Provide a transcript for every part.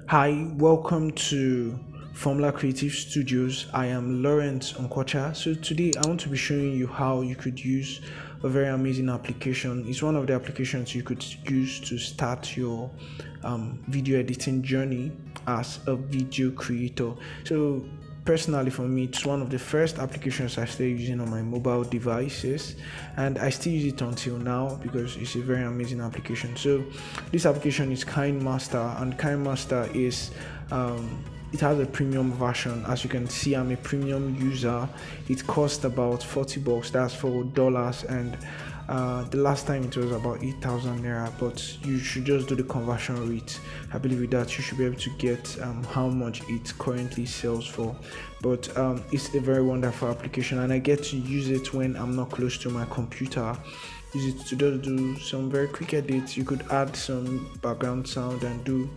Hi, welcome to Formula Creative Studios. I am Lawrence Onkocha. So today I want to be showing you how you could use a very amazing application. It's one of the applications you could use to start your video editing journey as a video creator. So personally for me, it's one of the first applications I started using on my mobile devices, and I still use it until now because it's a very amazing application. So this application is Kine Master, and Kine Master is it has a premium version. As you can see, I'm a premium user. It costs about $40, that's $4, and the last time it was about 8,000 naira, but you should just do the conversion rate. I believe with that you should be able to get how much it currently sells for. But it's a very wonderful application, and I get to use it when I'm not close to my computer. Use it to just do some very quick edits. You could add some background sound and do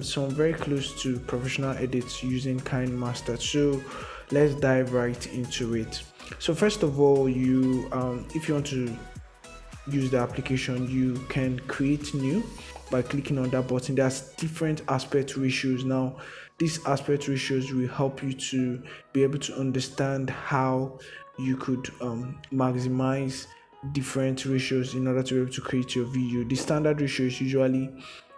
some very close to professional edits using Kind Master. So let's dive right into it. So first of all, you if you want to use the application, you can create new by clicking on that button. There's different aspect ratios. Now these aspect ratios will help you to be able to understand how you could maximize different ratios in order to be able to create your video. The standard ratio is usually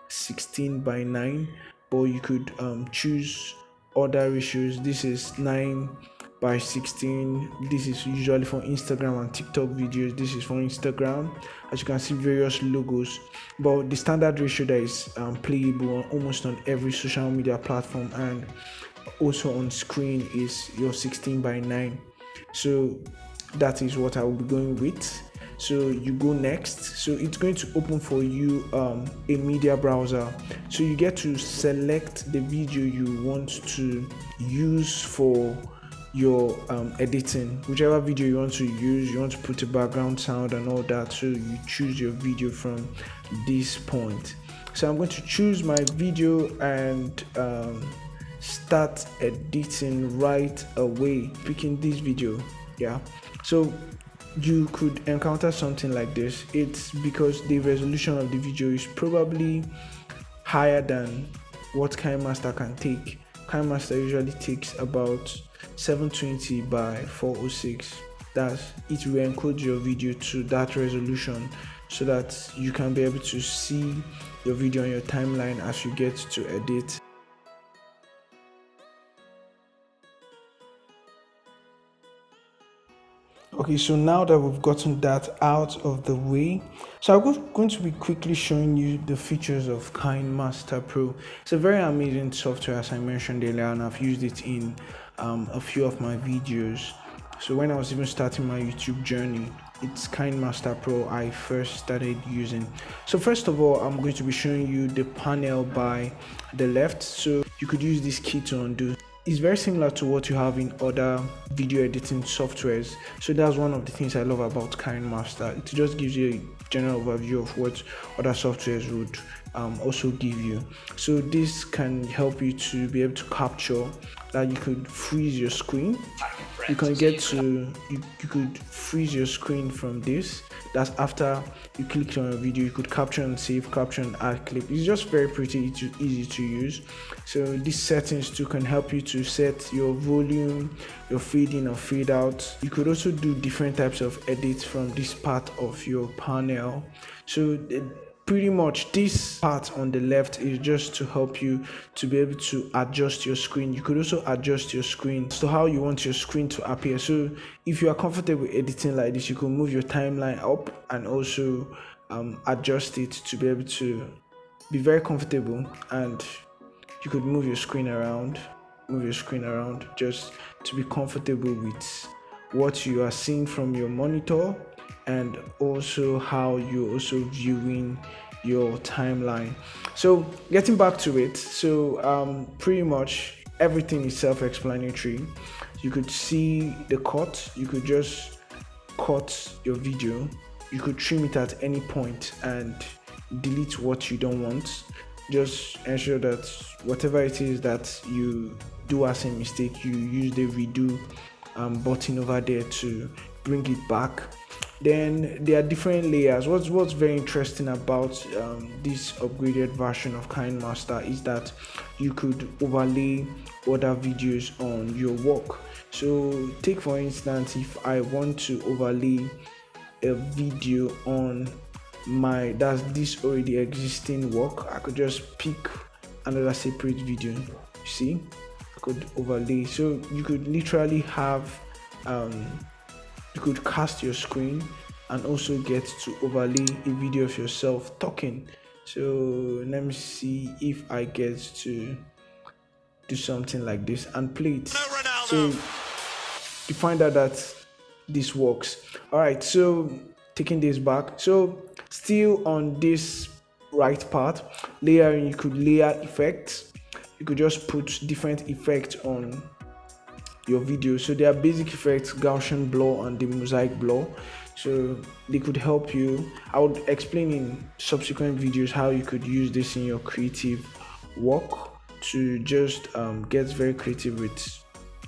16:9, but you could choose other ratios. This is 9:16. This is usually for Instagram and TikTok videos. This is for Instagram. As you can see, various logos, but the standard ratio that is playable almost on every social media platform and also on screen is your 16:9. So that is what I will be going with. So you go next. So it's going to open for you a media browser. So you get to select the video you want to use for your editing, whichever video you want to use. You want to put a background sound and all that, so you choose your video from this point. So I'm going to choose my video and start editing right away, picking this video. Yeah, so you could encounter something like this. It's because the resolution of the video is probably higher than what KineMaster can take. KineMaster usually takes about 720 by 406. That's it will encode your video to that resolution so that you can be able to see your video on your timeline as you get to edit. Okay, so now that we've gotten that out of the way, so I'm going to be quickly showing you the features of KineMaster Pro. It's a very amazing software, as I mentioned earlier, and I've used it in a few of my videos. So when I was even starting my YouTube journey, it's KineMaster Pro I first started using. So first of all, I'm going to be showing you the panel by the left. So you could use this key to undo. It's very similar to what you have in other video editing softwares. So that's one of the things I love about KineMaster. It just gives you a general overview of what other softwares would also give you. So this can help you to be able to capture that. You could freeze your screen. You can get to you could freeze your screen from this. That's after you click on a video. You could capture and save, capture and add clip. It's just very pretty easy to use. So these settings too can help you to set your volume, your fade in or fade out. You could also do different types of edits from this part of your panel. So pretty much this part on the left is just to help you to be able to adjust your screen. You could also adjust your screen to how you want your screen to appear. So if you are comfortable editing like this, you can move your timeline up and also adjust it to be able to be very comfortable. And you could move your screen around just to be comfortable with what you are seeing from your monitor, and also how you're also viewing your timeline. So getting back to it, so pretty much everything is self-explanatory. You could see the cut. You could just cut your video. You could trim it at any point and delete what you don't want. Just ensure that whatever it is that you do as a mistake, you use the redo button over there to bring it back. Then there are different layers. What's very interesting about this upgraded version of Kine Master is that you could overlay other videos on your work. So take for instance, if I want to overlay a video on my that's this already existing work, I could just pick another separate video. You see, I could overlay. So you could literally have you could cast your screen and also get to overlay a video of yourself talking. So let me see if I get to do something like this and play it. So you find out that this works. All right, so taking this back, so still on this right part, layering, you could layer effects. You could just put different effects on your video. So there are basic effects, Gaussian blur and the mosaic blur, so they could help you. I would explain in subsequent videos how you could use this in your creative work to just get very creative with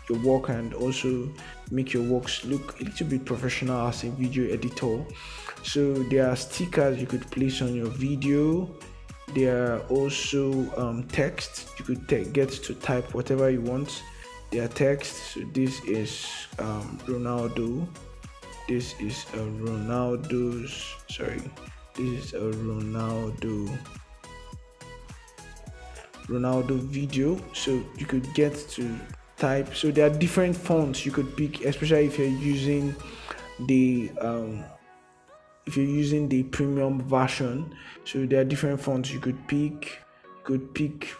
your work and also make your works look a little bit professional as a video editor. So there are stickers you could place on your video. There are also text. You could get to type whatever you want. There are text. So this is Ronaldo. This is a Ronaldo's. Sorry, this is a Ronaldo video. So you could get to type. So there are different fonts you could pick, especially if you're using the premium version. So there are different fonts you could pick. You could pick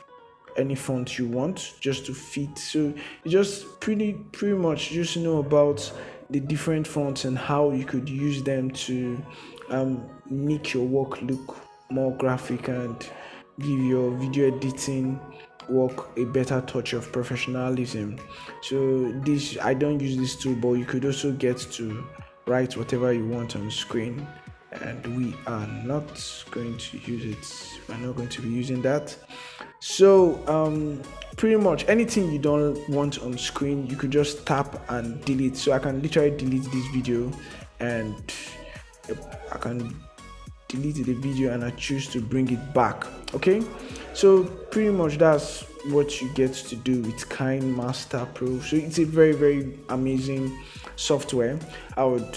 any font you want just to fit. So you just pretty much just know about the different fonts and how you could use them to make your work look more graphic and give your video editing work a better touch of professionalism. So this, I don't use this tool, but you could also get to write whatever you want on screen, and we are not going to use it. We're not going to be using that. So pretty much anything you don't want on screen, you could just tap and delete. So I can literally delete this video, and I can delete the video and I choose to bring it back. Okay, so pretty much that's what you get to do with Kine Master Pro. So it's a very amazing software. I would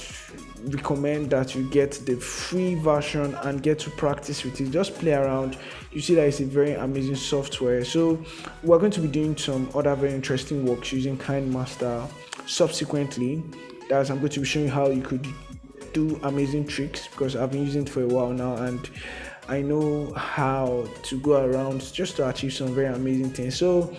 recommend that you get the free version and get to practice with it. Just play around. You see that it's a very amazing software. So we're going to be doing some other very interesting works using Kine Master subsequently. I'm going to be showing you how you could do amazing tricks, because I've been using it for a while now and I know how to go around just to achieve some very amazing things. So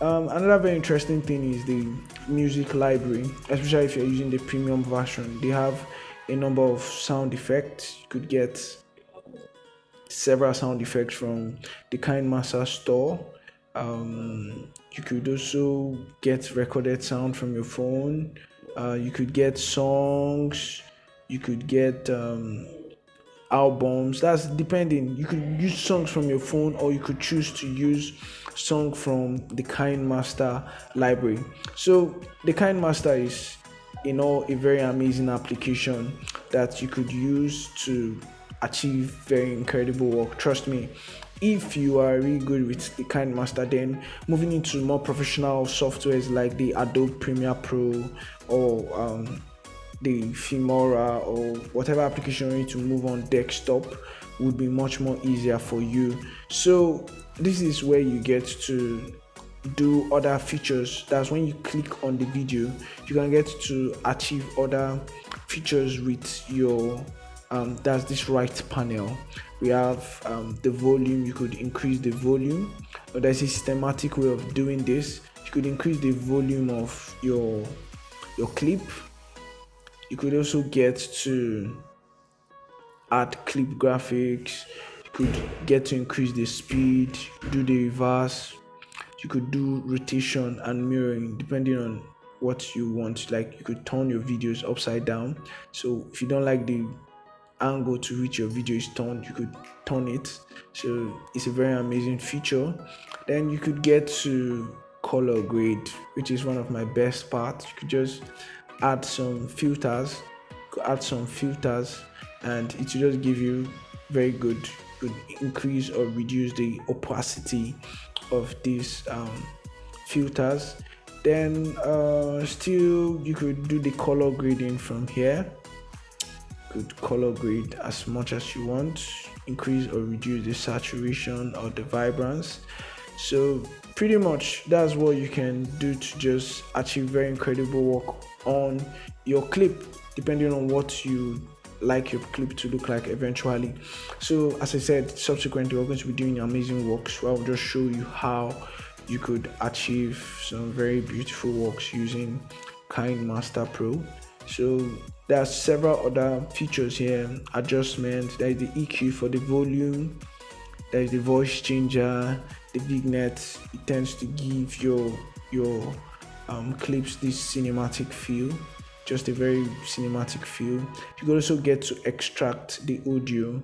another very interesting thing is the music library, especially if you're using the premium version. They have a number of sound effects. You could get several sound effects from the Kine Master store. You could also get recorded sound from your phone. You could get songs. You could get albums. That's depending. You could use songs from your phone, or you could choose to use song from the Kine Master library. So the Kine Master is a very amazing application that you could use to achieve very incredible work. Trust me, if you are really good with the Kine Master, then moving into more professional softwares like the Adobe Premiere Pro or the Filmora or whatever application you need to move on desktop would be much more easier for you. So this is where you get to do other features. That's when you click on the video, you can get to achieve other features with your that's this right panel. We have the volume. You could increase the volume, but there's a systematic way of doing this. You could increase the volume of your clip. You could also get to add clip graphics. You could get to increase the speed, do the reverse. You could do rotation and mirroring depending on what you want. Like you could turn your videos upside down. So if you don't like the angle to which your video is turned, you could turn it. So it's a very amazing feature. Then you could get to color grade, which is one of my best parts. You could just add some filters, and it will just give you very good increase or reduce the opacity of these filters. Then still you could do the color grading from here. Could color grade as much as you want, increase or reduce the saturation or the vibrance. So pretty much that's what you can do to just achieve very incredible work on your clip, depending on what you like your clip to look like eventually. So as I said, subsequently we're going to be doing amazing works where I'll just show you how you could achieve some very beautiful works using Kine Master Pro. So there are several other features here. Adjustment, there is the EQ for the volume, there is the voice changer, the vignette. It tends to give your clips this cinematic feel, just a very cinematic feel. You can also get to extract the audio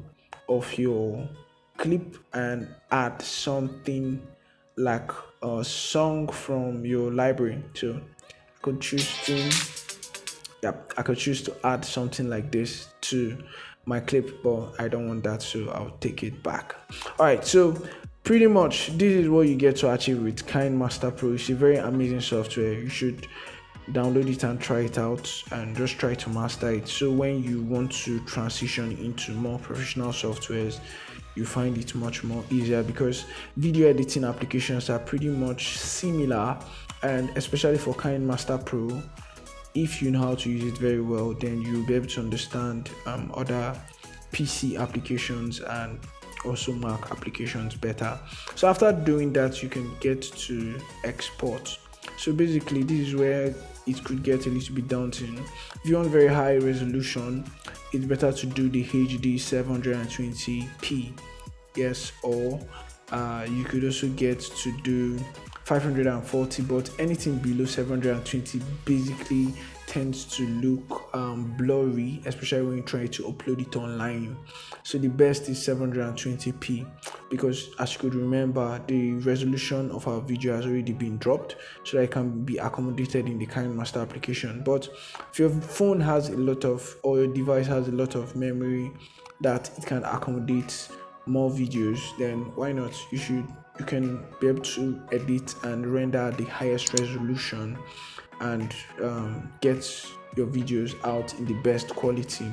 of your clip and add something like a song from your library. So I could choose to I could choose to add something like this to my clip, but I don't want that, so I'll take it back. All right, so pretty much this is what you get to achieve with Kine Master Pro. It's a very amazing software. You should download it and try it out and just try to master it. So when you want to transition into more professional softwares, you find it much more easier, because video editing applications are pretty much similar, and especially for Kine Master Pro, if you know how to use it very well, then you'll be able to understand other PC applications and also Mac applications better. So after doing that, you can get to export. So basically this is where it could get a little bit daunting. If you want very high resolution, it's better to do the HD 720p, yes, or you could also get to do 540, but anything below 720 basically tends to look blurry, especially when you try to upload it online. So the best is 720p, because as you could remember, the resolution of our video has already been dropped, so that it can be accommodated in the Kine Master application. But if your phone has a lot of, or your device has a lot of memory that it can accommodate more videos, then why not? You can be able to edit and render the highest resolution and get your videos out in the best quality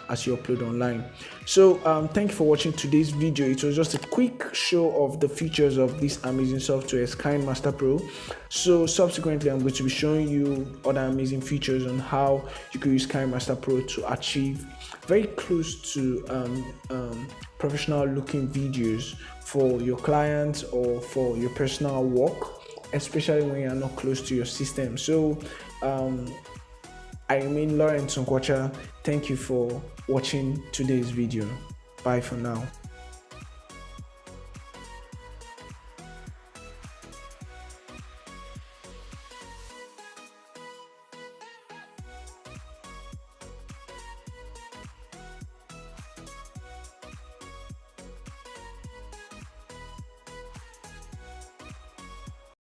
as you upload online. So thank you for watching today's video. It was just a quick show of the features of this amazing software, Kine Master Pro. So subsequently I'm going to be showing you other amazing features on how you can use Kine Master Pro to achieve very close to professional looking videos for your clients or for your personal work, especially when you're not close to your system. So I remain Lawrence Nkwacha. Thank you for watching today's video. Bye for now.